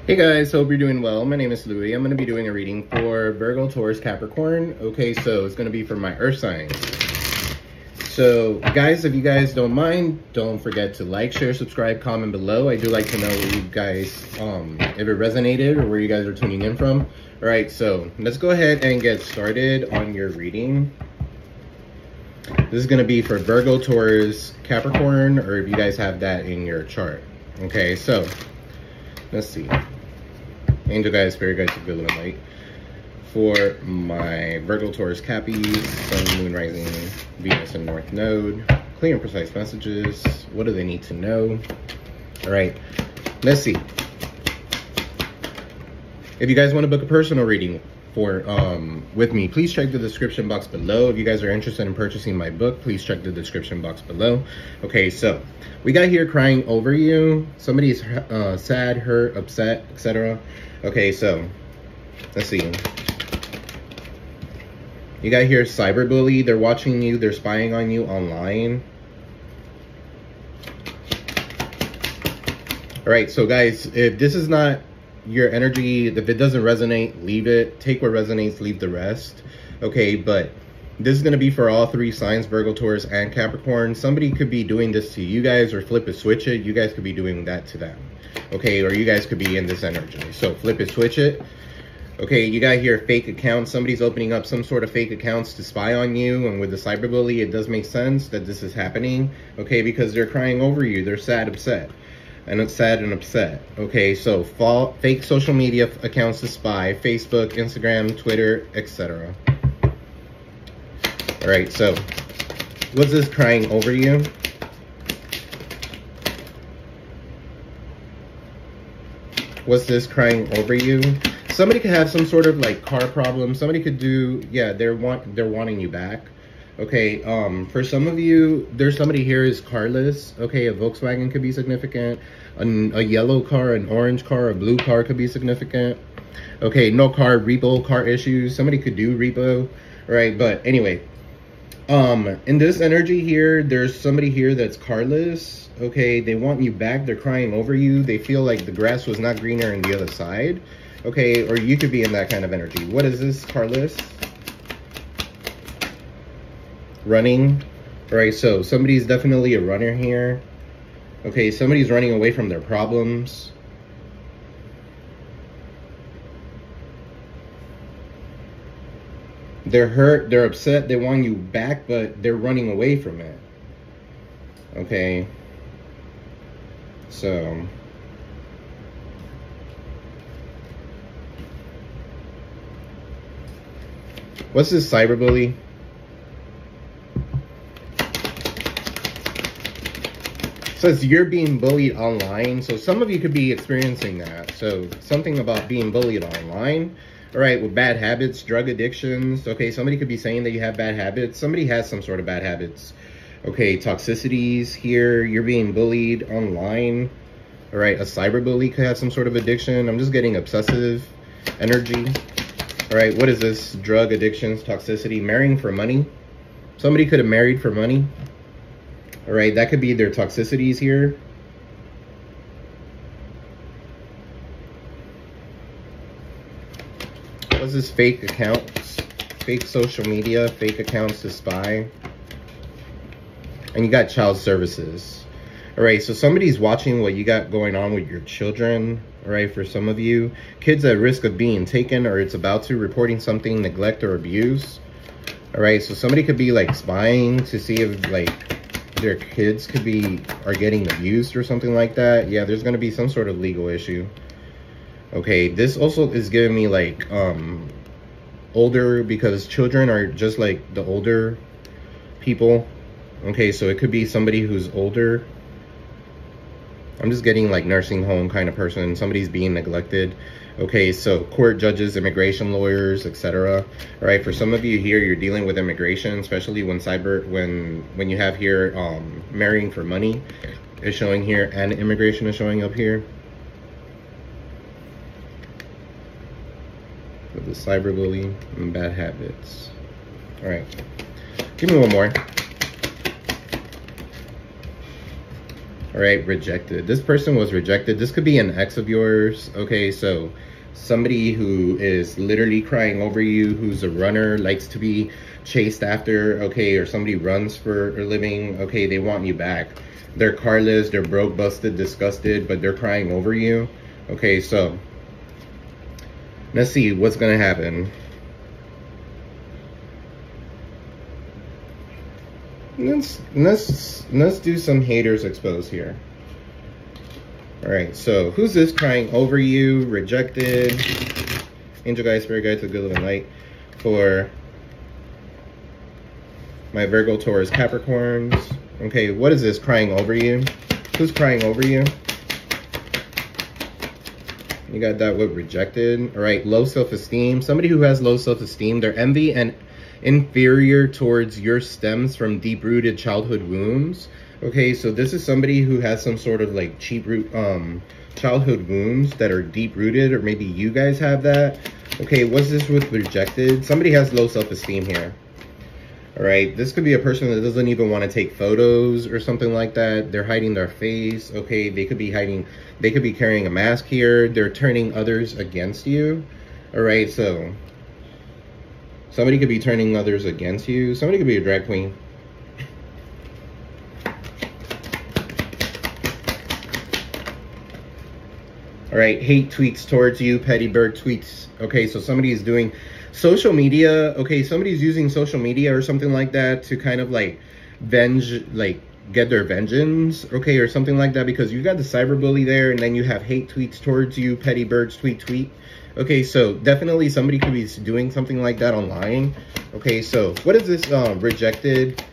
Hey guys, hope you're doing well. My name is Louie. I'm going to be doing a reading for Virgo, Taurus, Capricorn. Okay, so it's going to be for my earth signs. So guys, if you guys don't mind, don't forget to like, share, subscribe, comment below. I do like to know what you guys, if it resonated or where you guys are tuning in from. All right, so let's go ahead and get started on your reading. This is going to be for Virgo, Taurus, Capricorn, or if you guys have that in your chart. Okay, so let's see. Angel guys, spirit guides, good little light. For my Virgo, Taurus, Cappies, Sun, Moon, Rising, Venus, and North Node. Clear and precise messages. What do they need to know? All right, let's see. If you guys want to book a personal reading for with me, please check the description box below. If you guys are interested in purchasing my book, please check the description box below. Okay, so we got here crying over you. Somebody's sad, hurt, upset, etc. Okay, so let's see. You got here cyberbully. They're watching you. They're spying on you online. All right, so guys, if this is not your energy, if it doesn't resonate, leave it. Take what resonates, leave the rest. Okay, but this is going to be for all three signs, Virgo, Taurus, and Capricorn. Somebody could be doing this to you guys, or flip it, switch it. You guys could be doing that to them. Okay, or you guys could be in this energy. So flip it, switch it. Okay, you got here fake accounts. Somebody's opening up some sort of fake accounts to spy on you. And with the cyberbully, it does make sense that this is happening. Okay, because they're crying over you. They're sad, upset. And it's sad and upset. Okay, so fake social media accounts to spy. Facebook, Instagram, Twitter, etc. All right, so what's this crying over you? What's this crying over you? Somebody could have some sort of like car problem. Somebody could do, yeah, they're wanting you back. Okay, for some of you, there's somebody here is carless. Okay, a Volkswagen could be significant. A yellow car, an orange car, a blue car could be significant. Okay, no car, repo, car issues. Somebody could do repo, right? But anyway, in this energy here, there's somebody here that's carless. Okay, they want you back. They're crying over you. They feel like the grass was not greener on the other side. Okay, or you could be in that kind of energy. What is this, carless? Running. All right, so somebody's definitely a runner here. Okay, somebody's running away from their problems. They're hurt, they're upset, they want you back, but they're running away from it. Okay. So what's this cyberbully? Says you're being bullied online. So some of you could be experiencing that. So something about being bullied online. All right, with bad habits, drug addictions. Okay, somebody could be saying that you have bad habits. Somebody has some sort of bad habits. Okay, toxicities here. You're being bullied online. All right, a cyberbully could have some sort of addiction. I'm just getting obsessive energy. All right, what is this? Drug addictions, toxicity, marrying for money. Somebody could have married for money. All right, that could be their toxicities here. What's this? Fake accounts, fake social media, fake accounts to spy. And you got child services. All right, so somebody's watching what you got going on with your children. All right, for some of you, kids at risk of being taken, or it's about to, reporting something, neglect or abuse. All right, so somebody could be like spying to see if like their kids are getting abused or something like that. Yeah, there's going to be some sort of legal issue. Okay, this also is giving me like older, because children are just like the older people. Okay, so it could be somebody who's older. I'm just getting like nursing home kind of person. Somebody's being neglected. Okay, so court judges, immigration lawyers, etc. All right, for some of you here, you're dealing with immigration, especially when you have here marrying for money is showing here, and immigration is showing up here. With the cyberbully and bad habits. All right, give me one more. All right, rejected. This person was rejected. This could be an ex of yours. Okay, so somebody who is literally crying over you, who's a runner, likes to be chased after, okay, or somebody runs for a living, okay, they want you back. They're carless, they're broke, busted, disgusted, but they're crying over you. Okay, so let's see what's gonna happen. Let's do some haters exposed here. All right, so who's this crying over you? Rejected. Angel guide, spirit guide to the good living light for my Virgo, Taurus, Capricorns. Okay, what is this crying over you? Who's crying over you? You got that with rejected. All right, low self-esteem. Somebody who has low self-esteem, their envy and inferior towards your stems from deep-rooted childhood wounds. Okay, so this is somebody who has some sort of like childhood wounds that are deep-rooted, or maybe you guys have that. Okay, what's this with rejected? Somebody has low self-esteem here. All right, this could be a person that doesn't even want to take photos or something like that. They're hiding their face. Okay, they could be carrying a mask here. They're turning others against you. All right, so somebody could be turning others against you. Somebody could be a drag queen. All right, hate tweets towards you, petty bird tweets. Okay, so somebody is doing social media. Okay, somebody's using social media or something like that to kind of like get their vengeance. Okay, or something like that, because you got the cyberbully there, and then you have hate tweets towards you, petty birds tweet. Okay, so definitely somebody could be doing something like that online. Okay, so what is this rejected?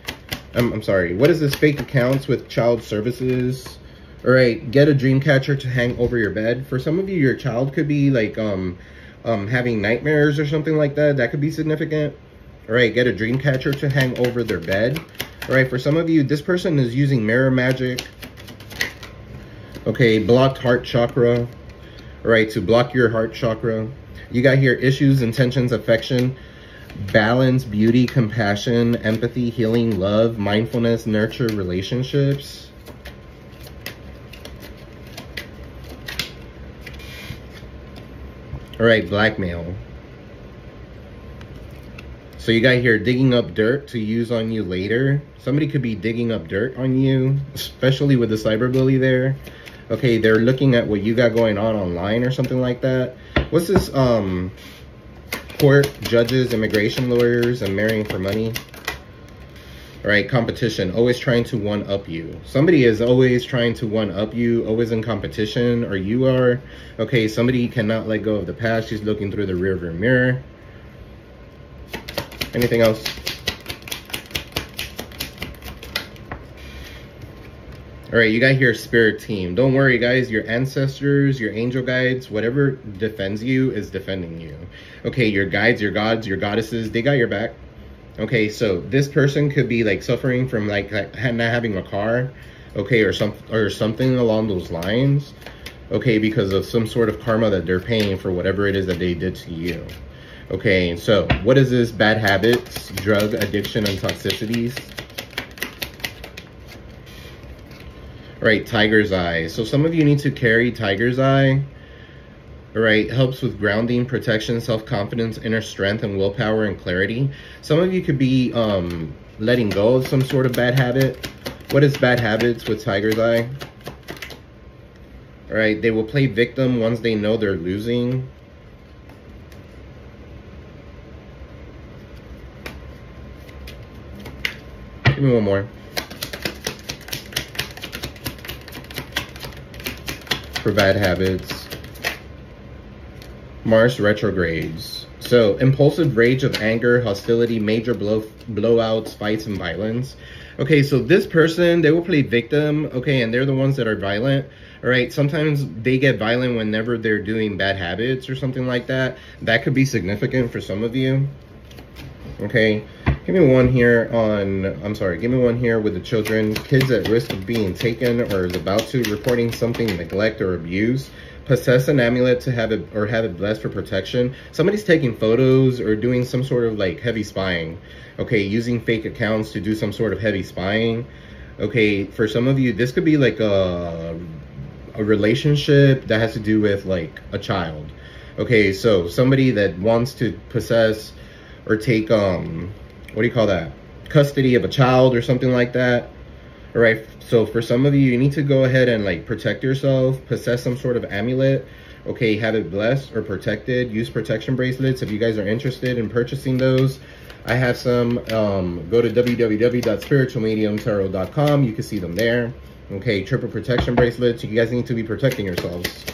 I'm sorry. What is this fake accounts with child services? All right, get a dream catcher to hang over your bed. For some of you, your child could be like having nightmares or something like that. That could be significant. All right, get a dream catcher to hang over their bed. All right, for some of you, this person is using mirror magic. Okay, blocked heart chakra. All right, to block your heart chakra. You got here issues, intentions, affection, balance, beauty, compassion, empathy, healing, love, mindfulness, nurture, relationships. All right, blackmail. So you got here digging up dirt to use on you later. Somebody could be digging up dirt on you, especially with the cyberbully there. Okay, they're looking at what you got going on online or something like that. What's this? Court, judges, immigration lawyers, and marrying for money. All right, competition, always trying to one-up you. Somebody is always trying to one-up you, always in competition, or you are. Okay, somebody cannot let go of the past. She's looking through the rearview mirror. Anything else? All right, you got here spirit team. Don't worry, guys. Your ancestors, your angel guides, whatever defends you is defending you. Okay, your guides, your gods, your goddesses, they got your back. Okay, so this person could be like suffering from like not having a car, okay, or something along those lines, okay, because of some sort of karma that they're paying for whatever it is that they did to you. Okay, so what is this? Bad habits, drug addiction, and toxicities. All right, tiger's eye. So some of you need to carry tiger's eye. All right, helps with grounding, protection, self-confidence, inner strength, and willpower and clarity. Some of you could be letting go of some sort of bad habit. What is bad habits with tiger's eye? All right, they will play victim once they know they're losing. Give me one more. For bad habits. Mars retrogrades. So impulsive rage of anger, hostility, major blowouts, fights, and violence. Okay, so this person, they will play victim, okay, and they're the ones that are violent. All right, sometimes they get violent whenever they're doing bad habits or something like that. That could be significant for some of you. Okay, give me one here on, give me one here with the children. Kids at risk of being taken or is about to, reporting something, neglect or abuse. Possess an amulet to have it blessed for protection. Somebody's taking photos or doing some sort of like heavy spying. Okay, using fake accounts to do some sort of heavy spying. Okay, for some of you, this could be like a relationship that has to do with like a child. Okay, so somebody that wants to possess or take what do you call that, custody of a child or something like that. All right, so for some of you, you need to go ahead and like protect yourself, possess some sort of amulet. Okay, have it blessed or protected. Use protection bracelets if you guys are interested in purchasing those. I have some. Go to www.spiritualtarotllc.com. You can see them there. Okay, triple protection bracelets. You guys need to be protecting yourselves.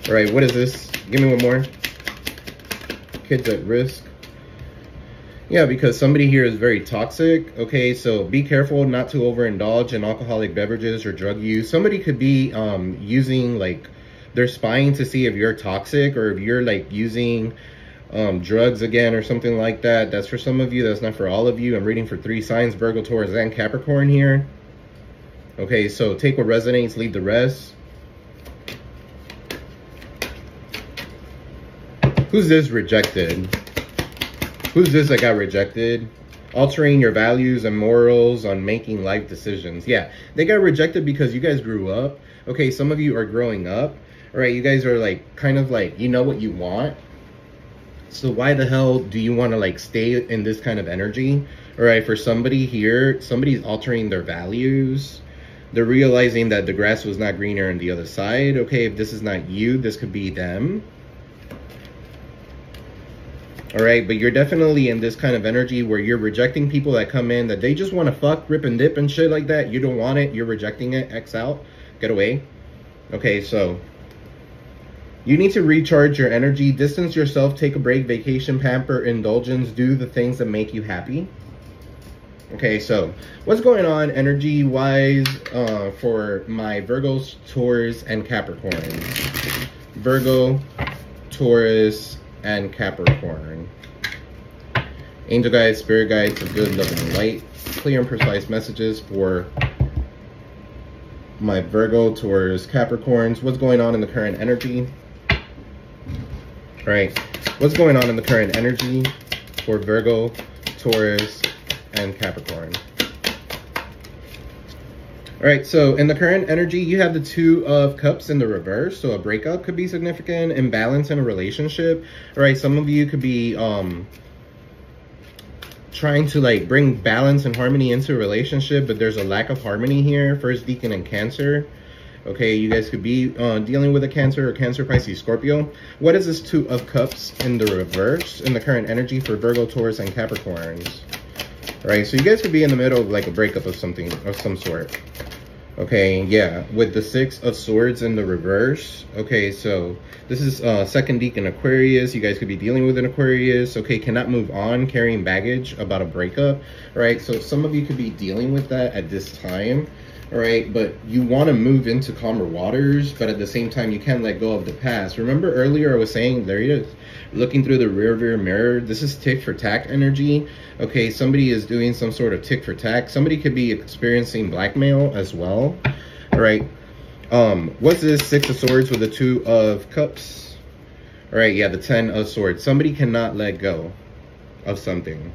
All right, what is this? Give me one more. Kids at risk. Yeah, because somebody here is very toxic. Okay, so be careful not to overindulge in alcoholic beverages or drug use. Somebody could be using, like, they're spying to see if you're toxic or if you're like using drugs again or something like that. That's for some of you. That's not for all of you. I'm reading for 3 signs: Virgo, Taurus, and Capricorn here. Okay, so take what resonates, leave the rest. Who's this rejected? Who's this that got rejected? Altering your values and morals on making life decisions. Yeah, they got rejected because you guys grew up. Okay, some of you are growing up. All right, you guys are like kind of like, you know what you want. So why the hell do you want to like stay in this kind of energy? All right, for somebody here, somebody's altering their values. They're realizing that the grass was not greener on the other side. Okay, if this is not you, this could be them. All right, but you're definitely in this kind of energy where you're rejecting people that come in that they just want to fuck, rip and dip and shit like that. You don't want it. You're rejecting it. X out. Get away. Okay, so you need to recharge your energy, distance yourself, take a break, vacation, pamper, indulgence, do the things that make you happy. Okay, so what's going on energy-wise for my Virgos, Taurus, and Capricorn? Virgo, Taurus, and Capricorn. Angel guides, spirit guides of good, love, and light. Clear and precise messages for my Virgo, Taurus, Capricorns. What's going on in the current energy? All right, what's going on in the current energy for Virgo, Taurus, and Capricorn? All right, so in the current energy, you have the 2 of Cups in the reverse. So a breakup could be significant, imbalance in a relationship. All right, some of you could be trying to like bring balance and harmony into a relationship, but there's a lack of harmony here. First Deacon and Cancer. Okay, you guys could be dealing with a Cancer or Cancer, Pisces, Scorpio. What is this 2 of Cups in the reverse in the current energy for Virgo, Taurus, and Capricorns? All right, so you guys could be in the middle of like a breakup of something of some sort. Okay, yeah, with the 6 of Swords in the reverse. Okay, so this is 2nd Deacon Aquarius. You guys could be dealing with an Aquarius. Okay, cannot move on, carrying baggage about a breakup. All right, so some of you could be dealing with that at this time. All right, but you want to move into calmer waters, but at the same time, you can't let go of the past. Remember earlier I was saying, there he is, looking through the rear mirror. This is tick for tack energy. Okay, somebody is doing some sort of tick for tack. Somebody could be experiencing blackmail as well. All right, what's this 6 of Swords with the 2 of Cups? All right, yeah, the 10 of Swords. Somebody cannot let go of something.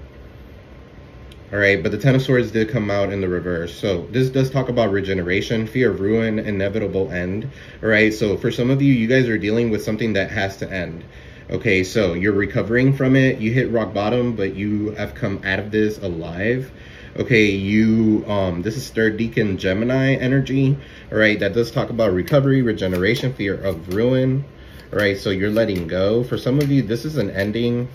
All right, but the 10 of Swords did come out in the reverse. So this does talk about regeneration, fear of ruin, inevitable end. All right, so for some of you, you guys are dealing with something that has to end. Okay, so you're recovering from it. You hit rock bottom, but you have come out of this alive. Okay, you, this is 3rd Deacon Gemini energy. All right, that does talk about recovery, regeneration, fear of ruin. All right, so you're letting go. For some of you, this is an ending.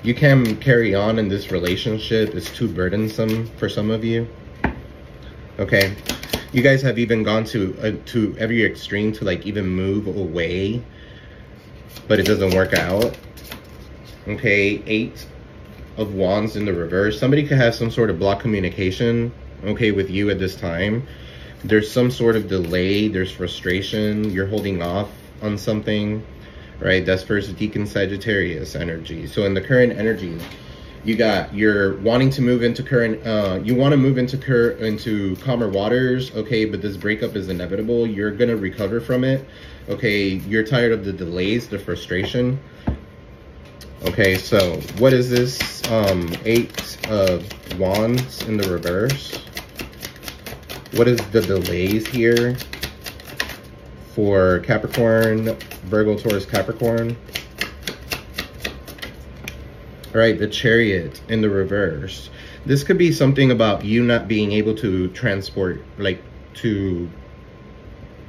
You can't carry on in this relationship. It's too burdensome for some of you. Okay, you guys have even gone to every extreme to like even move away, but it doesn't work out. Okay, 8 of Wands in the reverse. Somebody could have some sort of block communication, okay, with you at this time. There's some sort of delay. There's frustration. You're holding off on something. Right, that's 1st Deacon Sagittarius energy. So in the current energy, you're wanting to move into you want to move into calmer waters. Okay, but this breakup is inevitable. You're gonna recover from it. Okay, you're tired of the delays, the frustration. Okay, so what is this? 8 of Wands in the reverse. What is the delays here for Capricorn, Virgo, Taurus, Capricorn? All right, the Chariot in the reverse. This could be something about you not being able to transport, like to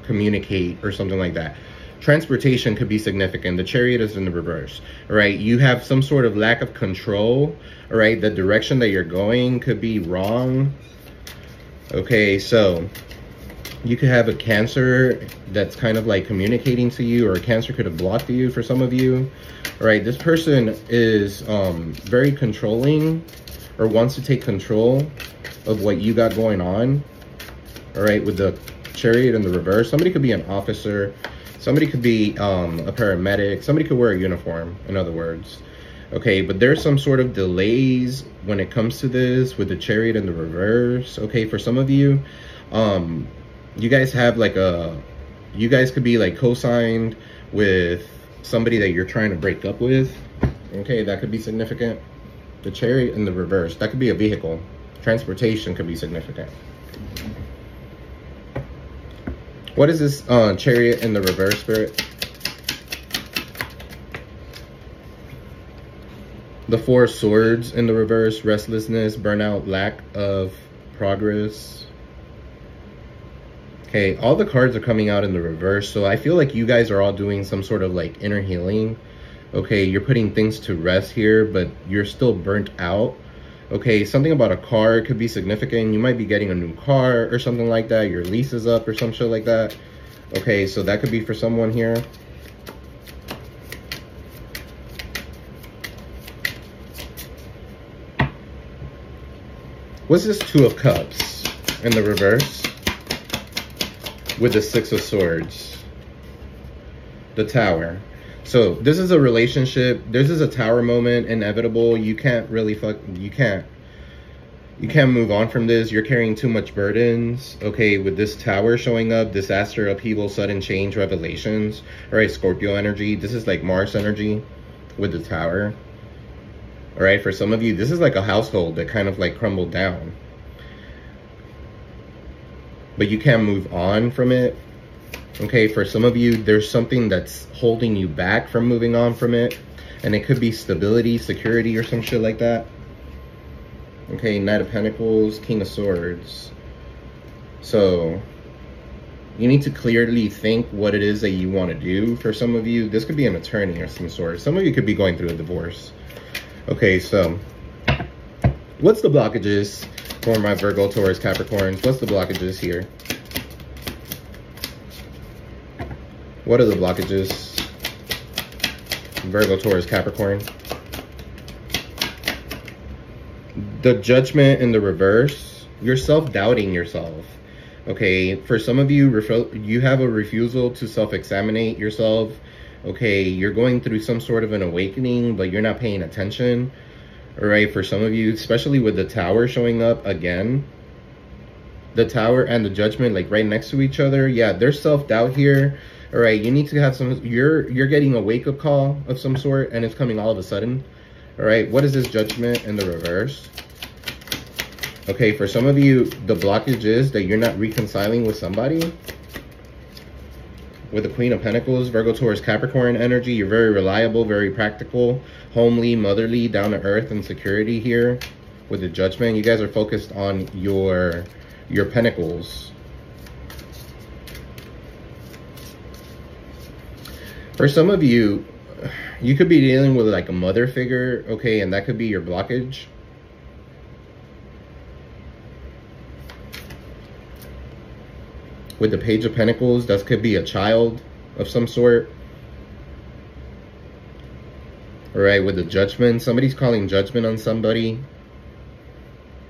communicate or something like that. Transportation could be significant. The Chariot is in the reverse. All right, you have some sort of lack of control. All right, the direction that you're going could be wrong. Okay, so you could have a Cancer that's kind of like communicating to you, or a Cancer could have blocked you for some of you. All right, this person is very controlling, or wants to take control of what you got going on. All right, with the Chariot in the reverse. Somebody could be an officer. Somebody could be a paramedic. Somebody could wear a uniform, in other words. Okay, but there's some sort of delays when it comes to this with the Chariot in the reverse. Okay, for some of you, you guys have like you guys could be like co-signed with somebody that you're trying to break up with. Okay, that could be significant. The Chariot in the reverse, that could be a vehicle. Transportation could be significant. What is this Chariot in the reverse, Spirit? The 4 of Swords in the reverse, restlessness, burnout, lack of progress. Okay, all the cards are coming out in the reverse, so I feel like you guys are all doing some sort of like inner healing. Okay, you're putting things to rest here, but you're still burnt out. Okay, something about a car could be significant. You might be getting a new car or something like that. Your lease is up or some shit like that. Okay, so that could be for someone here. What's this 2 of Cups in the reverse with the 6 of Swords? The Tower. So this is a relationship. This is a Tower moment, inevitable. You can't really you can't move on from this. You're carrying too much burdens. Okay, with this Tower showing up, disaster, upheaval, sudden change, revelations. All right, Scorpio energy. This is like Mars energy with the Tower. All right, for some of you, this is like a household that kind of like crumbled down. But you can't move on from it. Okay, for some of you, there's something that's holding you back from moving on from it. And it could be stability, security, or some shit like that. Okay, Knight of Pentacles, King of Swords. So, you need to clearly think what it is that you want to do. For some of you, this could be an attorney of some sort. Some of you could be going through a divorce. Okay, so, what's the blockages for my Virgo, Taurus, Capricorns? What's the blockages here? What are the blockages? Virgo, Taurus, Capricorn. The Judgment in the reverse. You're self-doubting yourself. Okay, for some of you, you have a refusal to self-examine yourself. Okay, you're going through some sort of an awakening, but you're not paying attention. All right, for some of you, especially with the Tower showing up again. The Tower and the Judgment like right next to each other. Yeah, there's self-doubt here. All right, you need to have some, you're getting a wake-up call of some sort, and it's coming all of a sudden. All right, what is this Judgment in the reverse? Okay, for some of you, the blockage is that you're not reconciling with somebody. With the Queen of Pentacles, Virgo, Taurus, Capricorn energy, you're very reliable, very practical, homely, motherly, down to earth, and security here. With the Judgment, you guys are focused on your pentacles. For some of you, you could be dealing with like a mother figure, okay, and that could be your blockage. With the Page of Pentacles, that could be a child of some sort. All right, with the Judgment, somebody's calling judgment on somebody.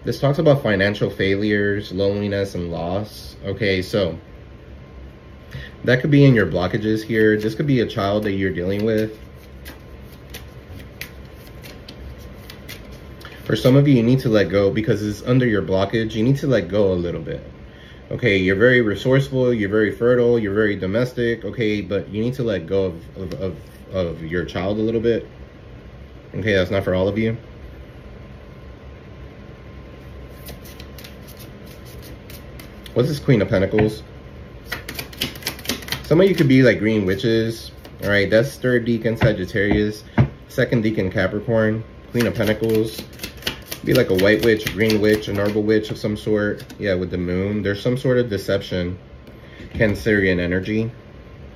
This talks about financial failures, loneliness, and loss. Okay, so that could be in your blockages here. This could be a child that you're dealing with. For some of you, you need to let go because it's under your blockage. You need to let go a little bit. Okay, you're very resourceful, you're very fertile, you're very domestic, okay, but you need to let go of your child a little bit. Okay, that's not for all of you. What's this Queen of Pentacles? Some of you could be like green witches. All right, that's 3rd Decan Sagittarius, 2nd Decan Capricorn, Queen of Pentacles. Be like a white witch, green witch, an herbal witch of some sort. Yeah, with the moon. There's some sort of deception. Cancerian energy.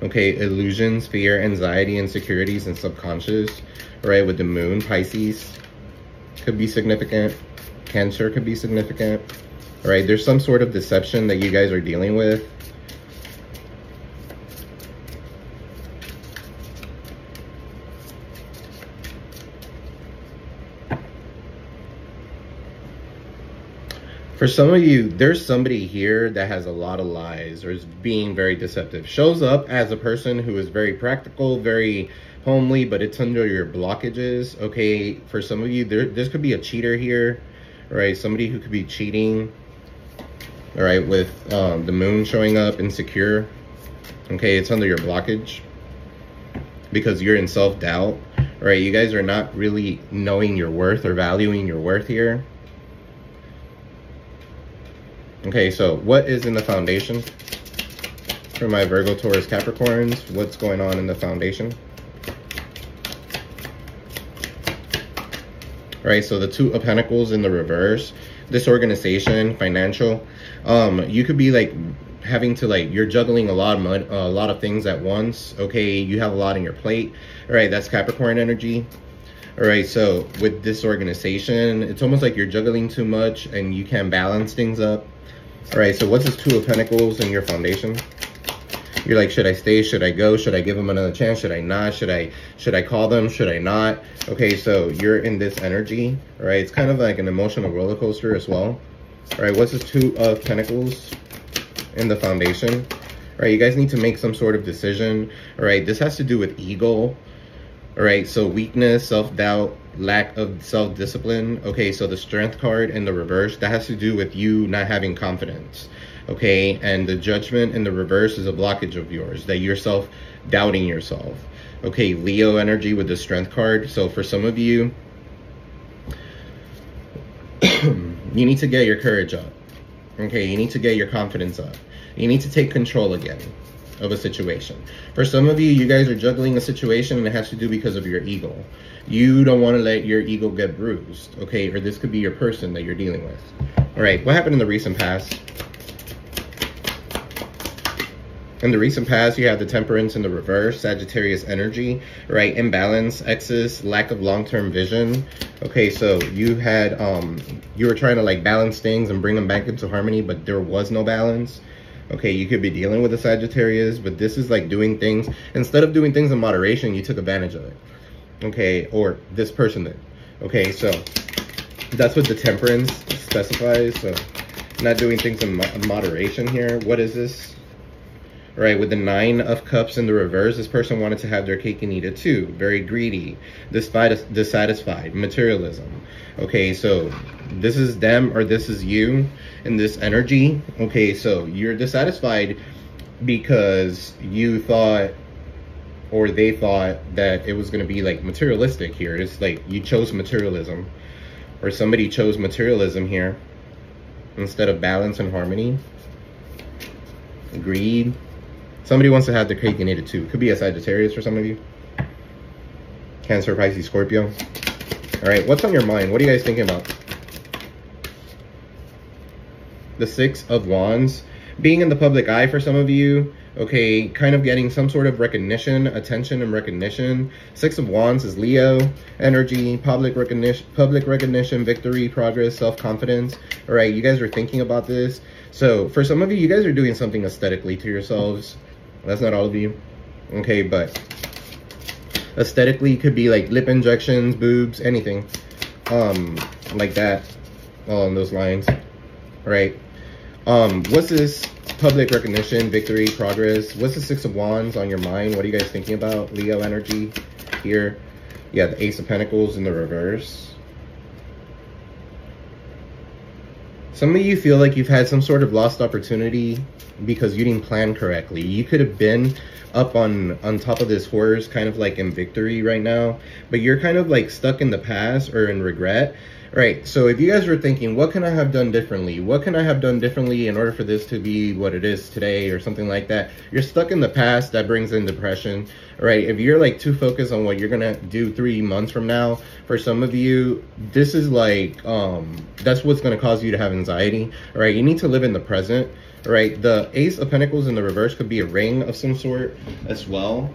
Okay, illusions, fear, anxiety, insecurities, and subconscious. All right, with the moon. Pisces could be significant. Cancer could be significant. All right, there's some sort of deception that you guys are dealing with. For some of you, there's somebody here that has a lot of lies or is being very deceptive. Shows up as a person who is very practical, very homely, but it's under your blockages. Okay, for some of you, this could be a cheater here, right? Somebody who could be cheating, all right, with the moon showing up, insecure. Okay, it's under your blockage because you're in self-doubt, right? You guys are not really knowing your worth or valuing your worth here. Okay, so what is in the foundation for my Virgo, Taurus, Capricorns? What's going on in the foundation? All right, so the 2 of Pentacles in the reverse, disorganization, financial. You could be like having to you're juggling a lot of things at once. Okay, you have a lot on your plate. All right, that's Capricorn energy. All right, so with disorganization, it's almost like you're juggling too much and you can't balance things up. All right, so what's this 2 of Pentacles in your foundation? You're like, should I stay? Should I go? Should I give them another chance? Should I not? Should I call them? Should I not? Okay, so you're in this energy, all right? It's kind of like an emotional roller coaster as well. All right, what's this 2 of Pentacles in the foundation? All right, you guys need to make some sort of decision. All right, this has to do with ego. All right, so weakness, self-doubt, lack of self-discipline. Okay, so the Strength card in the reverse, that has to do with you not having confidence. Okay, and the Judgment in the reverse is a blockage of yours, that you're self-doubting yourself. Okay, Leo energy with the Strength card. So for some of you, you need to get your courage up. Okay, you need to get your confidence up. You need to take control again of a situation. For some of you, you guys are juggling a situation and it has to do because of your ego. You don't want to let your ego get bruised, okay? Or this could be your person that you're dealing with. All right, what happened in the recent past? In the recent past, you have the Temperance in the reverse, Sagittarius energy, right? Imbalance, excess, lack of long-term vision. Okay, so you had, you were trying to balance things and bring them back into harmony, but there was no balance. Okay, you could be dealing with a Sagittarius, but this is doing things, instead of doing things in moderation, you took advantage of it. Okay, or this person did. Okay, so that's what the Temperance specifies. So not doing things in moderation here. What is this? All right, with the 9 of Cups in the reverse, this person wanted to have their cake and eat it too. Very greedy, dissatisfied, materialism. Okay, so this is them or this is you in this energy. Okay, so you're dissatisfied because you thought or they thought that it was going to be materialistic here. It's you chose materialism, or somebody chose materialism here instead of balance and harmony. Greed. Somebody wants to have their cake and eat it too. Could be a Sagittarius for some of you. Cancer, Pisces, Scorpio. All right, what's on your mind? What are you guys thinking about? The 6 of Wands. Being in the public eye for some of you. Okay, kind of getting some sort of recognition, attention and recognition. 6 of Wands is Leo energy, public recognition, victory, progress, self-confidence. All right, you guys are thinking about this. So for some of you, you guys are doing something aesthetically to yourselves. That's not all of you. Okay, but aesthetically could be lip injections, boobs, anything like that, along those lines. All right, what's this? Public recognition, victory, progress. What's the 6 of Wands on your mind? What are you guys thinking about? Leo energy here. Yeah, the Ace of Pentacles in the reverse. Some of you feel like you've had some sort of lost opportunity because you didn't plan correctly. You could have been up on top of this horse, kind of like in victory right now, but you're kind of like stuck in the past or in regret. Right, so if you guys were thinking, what can I have done differently? What can I have done differently in order for this to be what it is today or something like that? You're stuck in the past. That brings in depression, right? If you're like too focused on what you're going to do 3 months from now, for some of you, this is like, that's what's going to cause you to have anxiety, right? You need to live in the present, right? The Ace of Pentacles in the reverse could be a ring of some sort as well.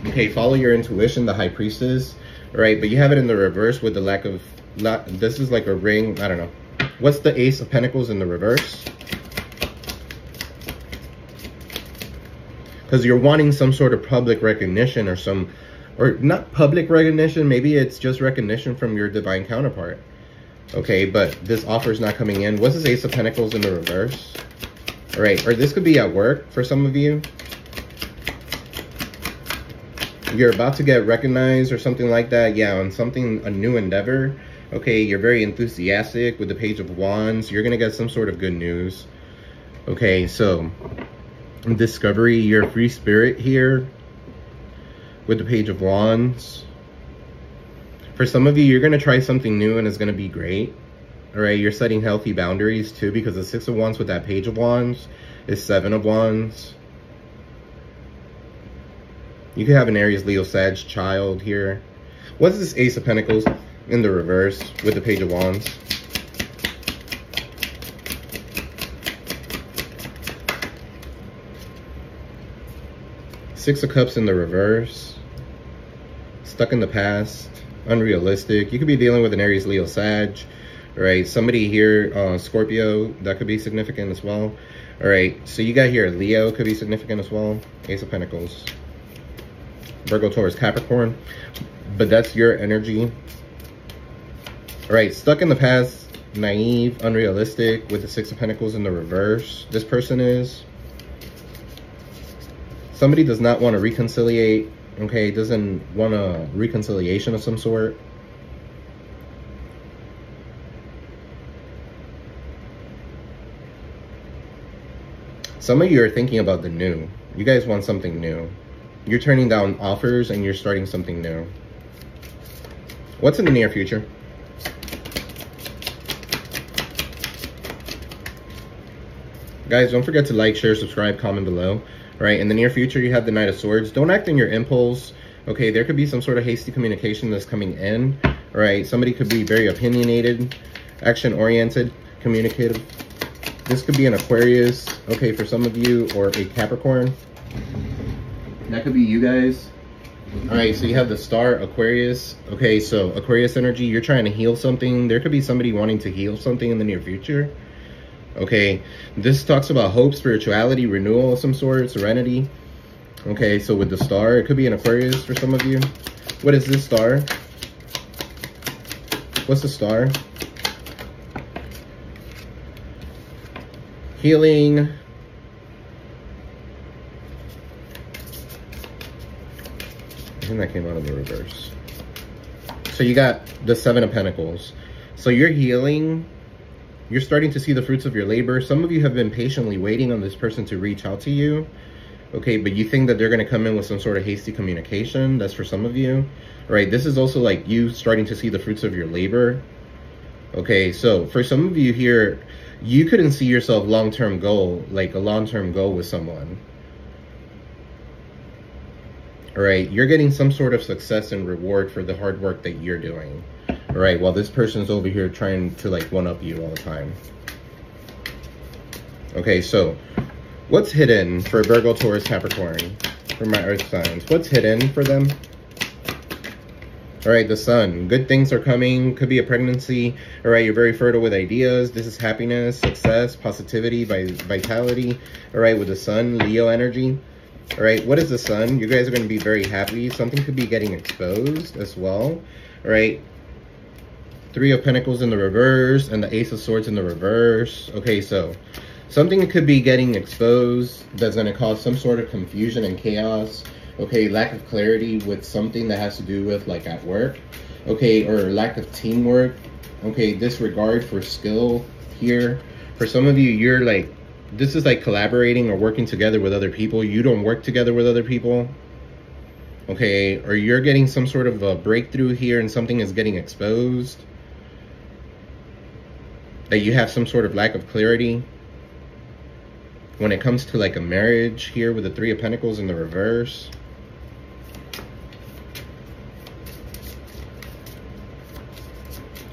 Okay, follow your intuition, the High Priestess. Right, but you have it in the reverse with the lack of, this is like a ring, I don't know. What's the Ace of Pentacles in the reverse? Because you're wanting some sort of public recognition or not public recognition, maybe it's just recognition from your divine counterpart. Okay, but this offer is not coming in. What's this Ace of Pentacles in the reverse? All right, or this could be at work for some of you. You're about to get recognized or something like that. Yeah, on something, a new endeavor. Okay, you're very enthusiastic with the Page of Wands. You're going to get some sort of good news. Okay, so discovery, you're a free spirit here with the Page of Wands. For some of you, you're going to try something new and it's going to be great. All right, you're setting healthy boundaries too, because the 6 of Wands with that Page of Wands is 7 of Wands. You could have an Aries, Leo, Sag child here. What's this Ace of Pentacles in the reverse with the Page of Wands? Six of Cups in the reverse. Stuck in the past. Unrealistic. You could be dealing with an Aries, Leo, Sag. All right, somebody here, Scorpio, that could be significant as well. All right, so you got here Leo could be significant as well. Ace of Pentacles. Virgo, Taurus, Capricorn, but that's your energy. All right, stuck in the past, naive, unrealistic with the 6 of Pentacles in the reverse. This person is. Somebody does not want to reconciliate, okay, doesn't want a reconciliation of some sort. Some of you are thinking about the new. You guys want something new. You're turning down offers and you're starting something new. What's in the near future? Guys, don't forget to like, share, subscribe, comment below. All right, in the near future, you have the Knight of Swords. Don't act on your impulse. Okay, there could be some sort of hasty communication that's coming in. All right, somebody could be very opinionated, action-oriented, communicative. This could be an Aquarius, okay, for some of you, or a Capricorn. That could be you guys. All right, so you have the Star, Aquarius. Okay, so Aquarius energy, you're trying to heal something. There could be somebody wanting to heal something in the near future. Okay, this talks about hope, spirituality, renewal of some sort, serenity. Okay, so with the Star, it could be an Aquarius for some of you. What is this Star? What's the Star? Healing. I think that came out of the reverse. So you got the 7 of Pentacles. So you're healing. You're starting to see the fruits of your labor. Some of you have been patiently waiting on this person to reach out to you. Okay, but you think that they're going to come in with some sort of hasty communication. That's for some of you. Right, this is also like you starting to see the fruits of your labor. Okay, so for some of you here, you couldn't see yourself long-term goal, like a long-term goal with someone. All right, you're getting some sort of success and reward for the hard work that you're doing. All right, while this person's over here trying to like one-up you all the time. Okay, so what's hidden for Virgo, Taurus, Capricorn, for my earth signs? What's hidden for them? All right, the Sun. Good things are coming. Could be a pregnancy. All right, you're very fertile with ideas. This is happiness, success, positivity, vitality. All right, with the Sun, Leo energy. All right, what is the Sun? You guys are going to be very happy. Something could be getting exposed as well. All right, 3 of Pentacles in the reverse and the Ace of Swords in the reverse. Okay, so something could be getting exposed that's going to cause some sort of confusion and chaos. Okay, lack of clarity with something that has to do with like at work. Okay, or lack of teamwork. Okay, disregard for skill here. For some of you, you're like, this is like collaborating or working together with other people. You don't work together with other people. Okay, or you're getting some sort of a breakthrough here and something is getting exposed. That you have some sort of lack of clarity. When it comes to like a marriage here with the Three of Pentacles in the reverse.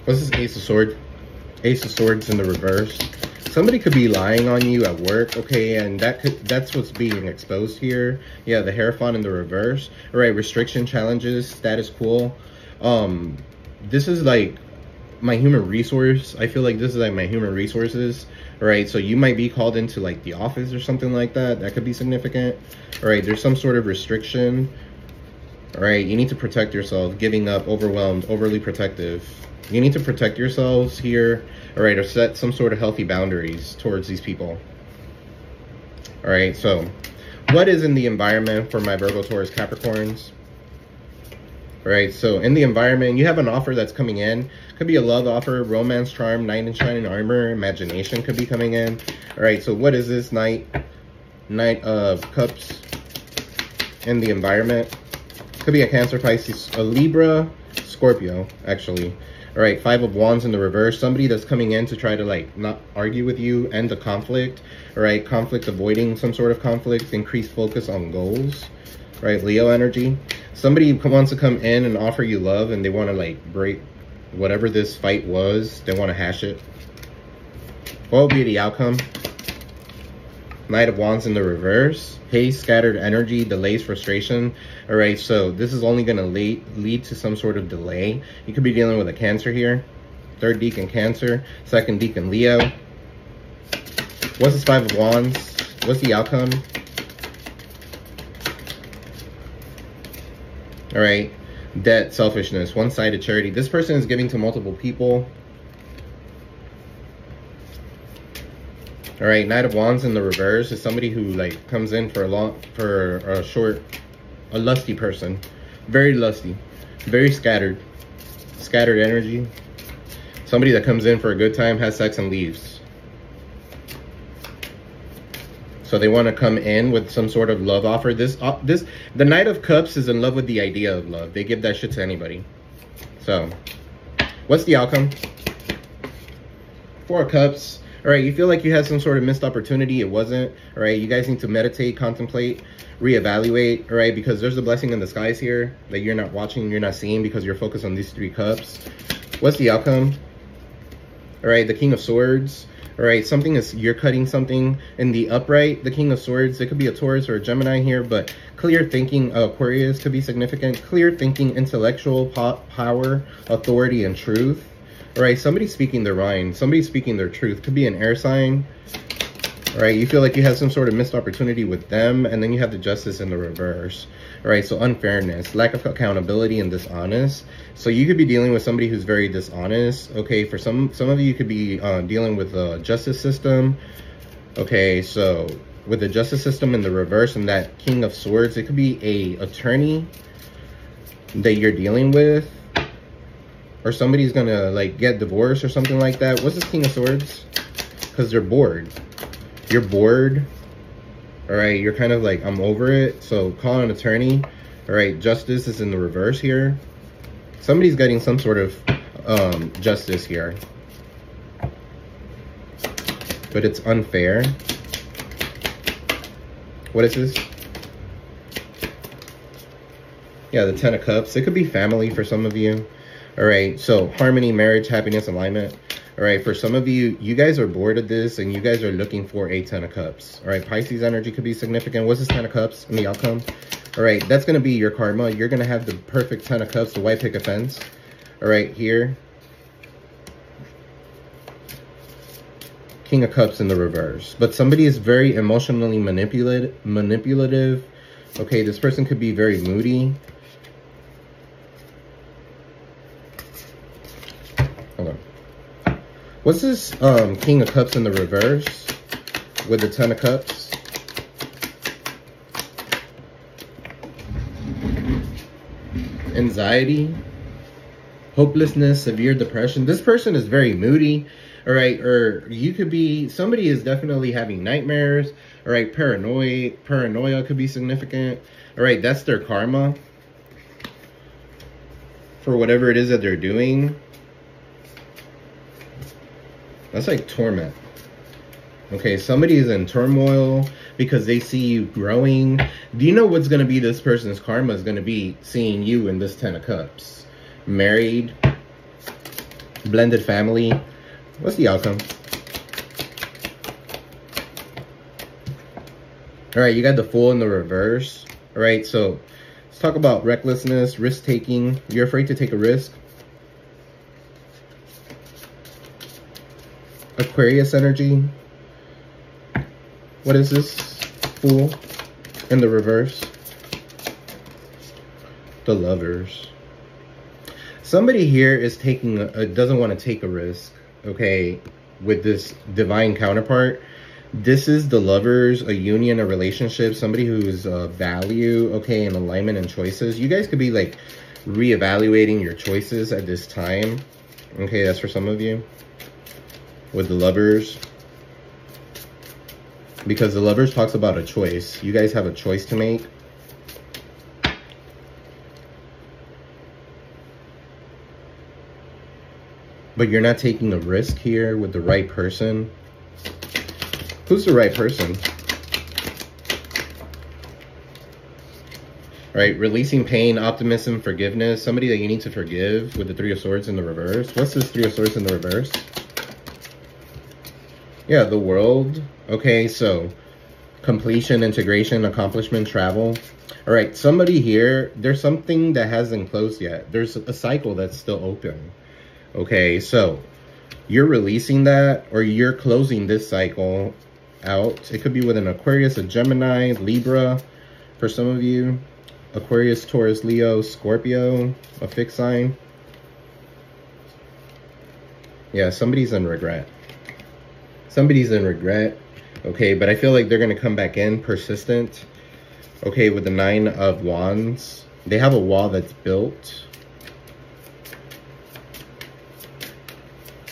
What's this Ace of Swords? Ace of Swords in the reverse. Somebody could be lying on you at work, okay, and that's what's being exposed here. Yeah, the Hierophant in the reverse. All right, restriction, challenges, status quo. This is like my human resource. I feel like this is like my human resources. All right, so you might be called into like the office or something like that. That could be significant. All right, there's some sort of restriction. All right, you need to protect yourself. Giving up, overwhelmed, overly protective. You need to protect yourselves here. All right, or set some sort of healthy boundaries towards these people. All right, so what is in the environment for my Virgo, Taurus, Capricorns? All right, so in the environment, you have an offer that's coming in. Could be a love offer, romance, charm, knight in shining armor, imagination could be coming in. All right, so what is this Knight of Cups in the environment? Could be a Cancer, Pisces, a Libra, Scorpio, actually. All right, Five of Wands in the reverse. Somebody that's coming in to try to like not argue with you, end the conflict. All right, conflict avoiding some sort of conflict, increase focus on goals. All right, Leo energy. Somebody wants to come in and offer you love and they want to like break whatever this fight was. They want to hash it. What will be the outcome? Knight of Wands in the reverse. Haste, scattered energy, delays, frustration. All right, so this is only going to lead to some sort of delay. You could be dealing with a Cancer here. Third deacon Cancer. Second deacon Leo. What's this Five of Wands? What's the outcome? All right, debt, selfishness, one-sided charity. This person is giving to multiple people. All right, Knight of Wands in the reverse is somebody who like comes in for a lusty person, very lusty, very scattered energy. Somebody that comes in for a good time, has sex and leaves. So they want to come in with some sort of love offer. The Knight of Cups is in love with the idea of love. They give that shit to anybody. So, what's the outcome? Four of Cups. All right, you feel like you had some sort of missed opportunity. It wasn't. All right, you guys need to meditate, contemplate, reevaluate. All right, because there's a blessing in the skies here that you're not watching, you're not seeing because you're focused on these three cups. What's the outcome? All right, the King of Swords. All right, you're cutting something in the upright. The King of Swords, it could be a Taurus or a Gemini here, but clear thinking, Aquarius could be significant. Clear thinking, intellectual power, authority, and truth. All right, somebody's speaking their mind. Somebody's speaking their truth. Could be an air sign. All right, you feel like you had some sort of missed opportunity with them, and then you have the Justice in the reverse. All right, so unfairness, lack of accountability, and dishonest. So you could be dealing with somebody who's very dishonest. Okay, for some of you could be dealing with the justice system. Okay, so with the justice system in the reverse and that King of Swords, it could be a attorney that you're dealing with. Or somebody's gonna like get divorced or something like that. What's this King of Swords? Because they're bored. You're bored. All right, you're kind of like, I'm over it. So call an attorney. All right, justice is in the reverse here. Somebody's getting some sort of justice here. But it's unfair. What is this? Yeah, the Ten of Cups. It could be family for some of you. All right, so harmony, marriage, happiness, alignment. All right, for some of you, you guys are bored of this and you guys are looking for a Ten of Cups. All right, Pisces energy could be significant. What's this Ten of Cups in the outcome? All right, that's going to be your karma. You're going to have the perfect Ten of Cups, the white picket fence. All right, here. King of Cups in the reverse. But somebody is very emotionally manipulative. Okay, this person could be very moody. Hold on. What's this King of Cups in the reverse with the Ten of Cups? Anxiety, hopelessness, severe depression. This person is very moody, all right? Or you could be, somebody is definitely having nightmares, all right? Paranoia could be significant, all right? That's their karma for whatever it is that they're doing. That's like torment. Okay, somebody is in turmoil because they see you growing. Do you know what's going to be this person's karma is going to be seeing you in this 10 of Cups? Married, blended family. What's the outcome? All right, you got the Fool in the reverse. All right, so let's talk about recklessness, risk-taking. You're afraid to take a risk. Aquarius energy. What is this? Fool in the reverse. The Lovers. Somebody here is taking doesn't want to take a risk, okay, with this divine counterpart. This is the Lovers, a union, a relationship, somebody who's value, okay, and alignment and choices. You guys could be like reevaluating your choices at this time. Okay, that's for some of you. With the Lovers. Because the Lovers talks about a choice. You guys have a choice to make. But you're not taking a risk here with the right person. Who's the right person? Right, releasing pain, optimism, forgiveness. Somebody that you need to forgive with the Three of Swords in the reverse. What's this Three of Swords in the reverse? Yeah, the World. Okay, so completion, integration, accomplishment, travel. All right, somebody here, there's something that hasn't closed yet. There's a cycle that's still open. Okay, so you're releasing that, or you're closing this cycle out. It could be with an Aquarius, a Gemini, Libra, for some of you. Aquarius, Taurus, Leo, Scorpio, a fixed sign. Yeah, somebody's in regret. Somebody's in regret. Okay, but I feel like they're going to come back in, persistent. Okay, with the Nine of Wands. They have a wall that's built.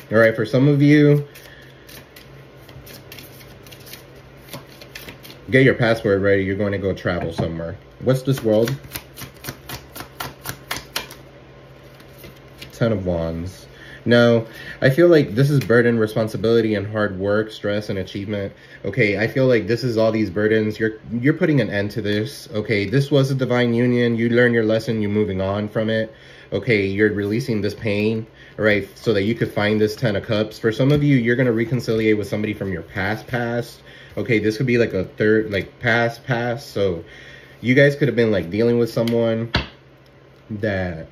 All right, for some of you, get your passport ready. You're going to go travel somewhere. What's this World? Ten of Wands. No, I feel like this is burden, responsibility, and hard work, stress, and achievement. Okay, I feel like this is all these burdens. You're putting an end to this. Okay, this was a divine union. You learn your lesson. You're moving on from it. Okay, you're releasing this pain, right, so that you could find this Ten of Cups. For some of you, you're going to reconcile with somebody from your past. Okay, this could be like a third, like past. So you guys could have been like dealing with someone that,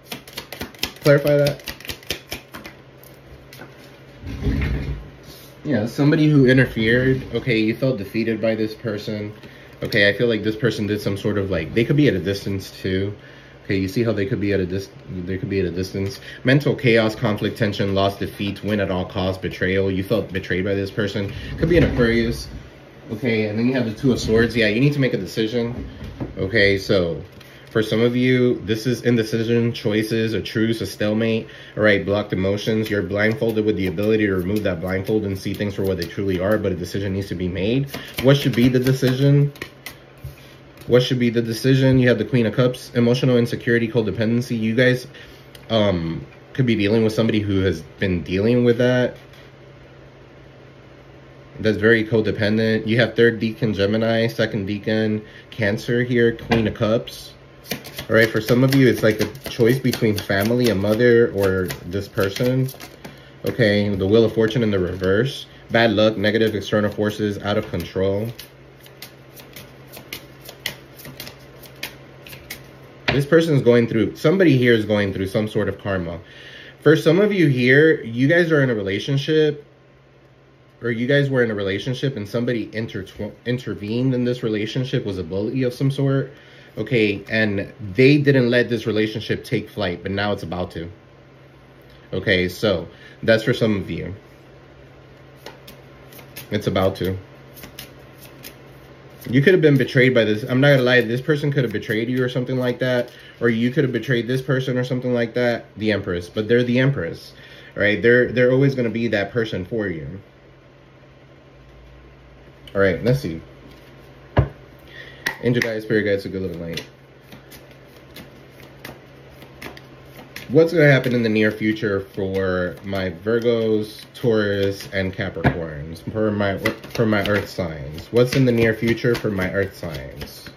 clarify that. Yeah, somebody who interfered. Okay, you felt defeated by this person. Okay, I feel like this person did some sort of like, they could be at a distance too. Okay, you see how they could be at a distance. Mental chaos, conflict, tension, loss, defeat, win at all costs, betrayal. You felt betrayed by this person. Could be an Aquarius. Okay, and then you have the Two of Swords. Yeah, you need to make a decision. Okay, so for some of you, this is indecision, choices, a truce, a stalemate. All right, blocked emotions. You're blindfolded with the ability to remove that blindfold and see things for what they truly are, but a decision needs to be made. What should be the decision? What should be the decision? You have the Queen of Cups, emotional insecurity, codependency. You guys could be dealing with somebody who has been dealing with that. That's very codependent. You have third deacon Gemini, second deacon Cancer here, Queen of Cups. All right, for some of you, it's like a choice between family, a mother, or this person. Okay, the Wheel of Fortune in the reverse. Bad luck, negative external forces, out of control. This person is going through, somebody here is going through some sort of karma. For some of you here, you guys are in a relationship, or you guys were in a relationship and somebody intervened in this relationship, was a bully of some sort. Okay, and they didn't let this relationship take flight, but now it's about to. Okay, so that's for some of you. It's about to. You could have been betrayed by this. I'm not gonna lie, this person could have betrayed you or something like that. Or you could have betrayed this person or something like that. The Empress. But they're the Empress. Right? They're always gonna be that person for you. Alright, let's see. Angel guides, spirit guides, a good little light. What's going to happen in the near future for my Virgos, Taurus, and Capricorns? For my Earth signs. What's in the near future for my Earth signs?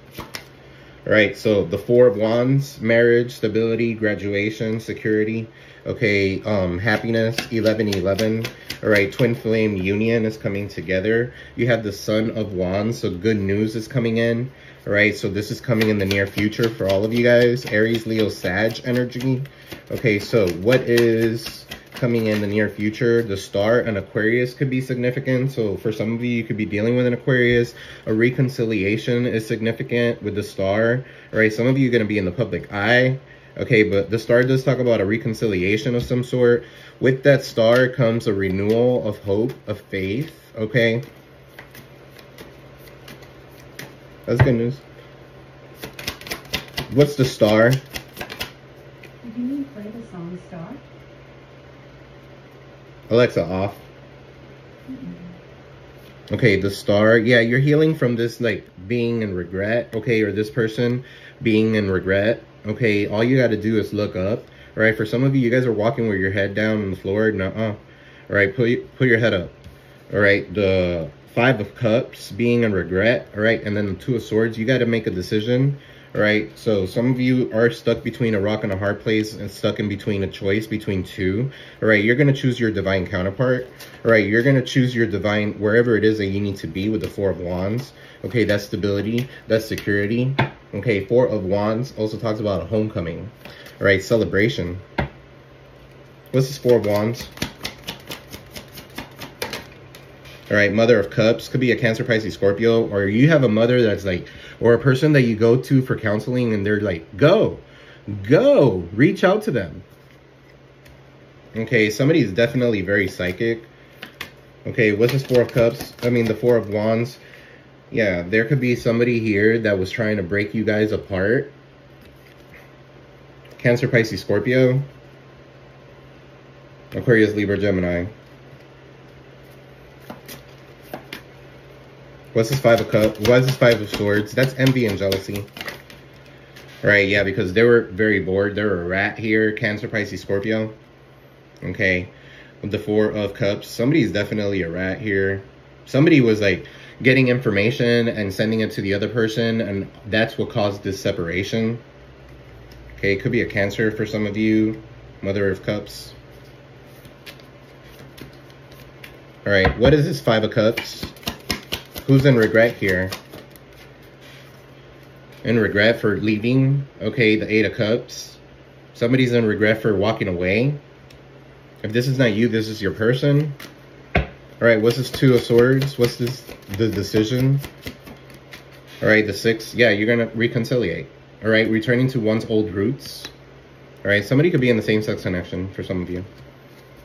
Alright, so the Four of Wands, marriage, stability, graduation, security. Okay, happiness, 11-11. Alright, twin flame union is coming together. You have the Sun of Wands, so good news is coming in. Alright, so this is coming in the near future for all of you guys. Aries, Leo, Sag energy. Okay, so what is coming in the near future? The Star and Aquarius could be significant. So for some of you, you could be dealing with an Aquarius. A reconciliation is significant with the Star. All right, some of you are going to be in the public eye. Okay, but the Star does talk about a reconciliation of some sort. With that Star comes a renewal of hope, of faith. Okay. That's good news. What's the Star? Can you play the song Star? Alexa, off. Okay, the Star. Yeah, you're healing from this, like, being in regret, okay, or this person being in regret, okay? All you got to do is look up, all right? For some of you, you guys are walking with your head down on the floor. Nuh-uh. All right, put your head up, all right? The Five of Cups, being in regret, all right? And then the Two of Swords, you got to make a decision. All right, so some of you are stuck between a rock and a hard place and stuck in between a choice between two. All right, you're going to choose your divine counterpart. All right, you're going to choose your divine, wherever it is that you need to be with the Four of Wands. Okay, that's stability, that's security. Okay, Four of Wands also talks about a homecoming. All right, celebration. What's this Four of Wands? All right, Mother of Cups. Could be a Cancer, Pisces, Scorpio. Or you have a mother that's like, or a person that you go to for counseling and they're like, go, reach out to them. Okay, somebody is definitely very psychic. Okay, what's this Four of Cups? I mean, the Four of Wands. Yeah, there could be somebody here that was trying to break you guys apart. Cancer, Pisces, Scorpio. Aquarius, Libra, Gemini. What's this Five of Cups? Why is this Five of Swords? That's envy and jealousy. All right, yeah, because they were very bored. They were a rat here. Cancer, Pisces, Scorpio. Okay. With the Four of Cups. Somebody's definitely a rat here. Somebody was like getting information and sending it to the other person, and that's what caused this separation. Okay, it could be a Cancer for some of you. Mother of Cups. All right, what is this Five of Cups? Who's in regret here? In regret for leaving. Okay, the Eight of Cups. Somebody's in regret for walking away. If this is not you, this is your person. All right, what's this Two of Swords? What's this, the decision? All right, the Six. Yeah, you're going to reconciliate. All right, returning to one's old roots. All right, somebody could be in the same-sex connection for some of you.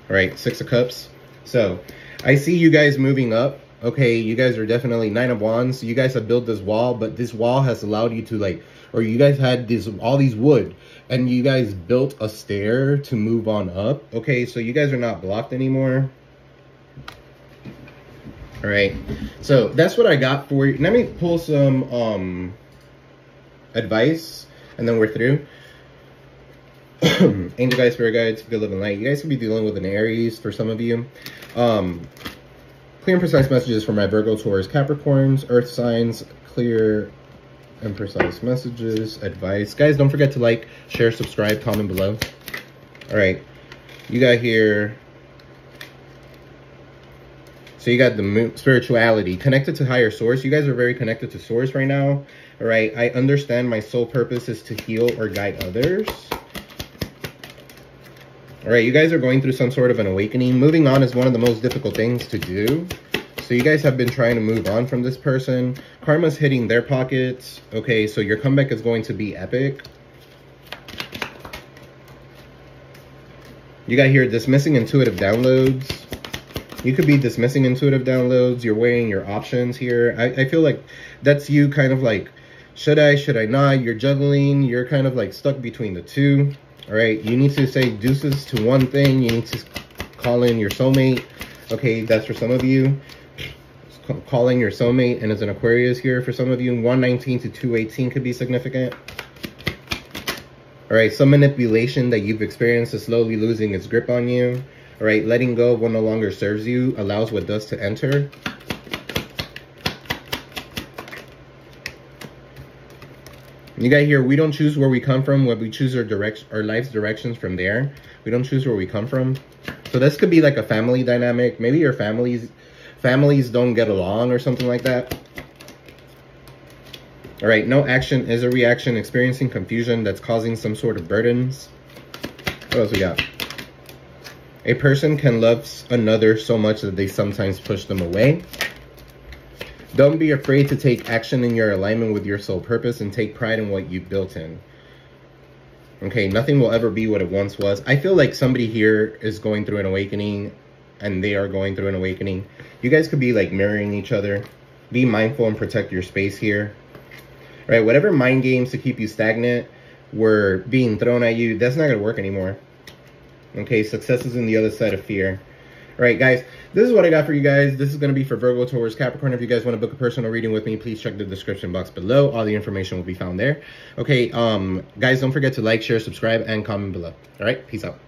All right, Six of Cups. So, I see you guys moving up. Okay, you guys are definitely Nine of Wands. You guys have built this wall, but this wall has allowed you to like, or you guys had all these wood, and you guys built a stair to move on up. Okay, so you guys are not blocked anymore. All right, so that's what I got for you. Let me pull some advice, and then we're through. Angel guides, spirit guides, good living light. You guys could be dealing with an Aries for some of you. Clear and precise messages for my Virgo, Taurus, Capricorns, Earth signs. Clear and precise messages, advice. Guys, don't forget to like, share, subscribe, comment below. All right, you got here. So you got the spirituality, connected to higher source. You guys are very connected to source right now. All right, I understand my sole purpose is to heal or guide others. All right, you guys are going through some sort of an awakening. Moving on is one of the most difficult things to do. So you guys have been trying to move on from this person. Karma's hitting their pockets. Okay, so your comeback is going to be epic. You got here dismissing intuitive downloads. You could be dismissing intuitive downloads. You're weighing your options here. I feel like that's you kind of like, should I not? You're juggling. You're kind of like stuck between the two. All right. You need to say deuces to one thing. You need to call in your soulmate. Okay, that's for some of you. Calling your soulmate, and as an Aquarius here for some of you. 119 to 218 could be significant. All right, some manipulation that you've experienced is slowly losing its grip on you. All right, letting go of what no longer serves you allows what does to enter. You got here, we don't choose where we come from, but we choose our life's directions from there. We don't choose where we come from. So this could be like a family dynamic. Maybe your families don't get along or something like that. All right, no action is a reaction, experiencing confusion that's causing some sort of burdens. What else we got? A person can love another so much that they sometimes push them away. Don't be afraid to take action in your alignment with your soul purpose and take pride in what you've built in. Okay, nothing will ever be what it once was. I feel like somebody here is going through an awakening, and they are going through an awakening. You guys could be like mirroring each other. Be mindful and protect your space here. All right, whatever mind games to keep you stagnant were being thrown at you, that's not going to work anymore. Okay, success is in the other side of fear. All right, guys, this is what I got for you guys. This is going to be for Virgo, Taurus, Capricorn. If you guys want to book a personal reading with me, please check the description box below. All the information will be found there. Okay, guys, don't forget to like, share, subscribe, and comment below. All right, peace out.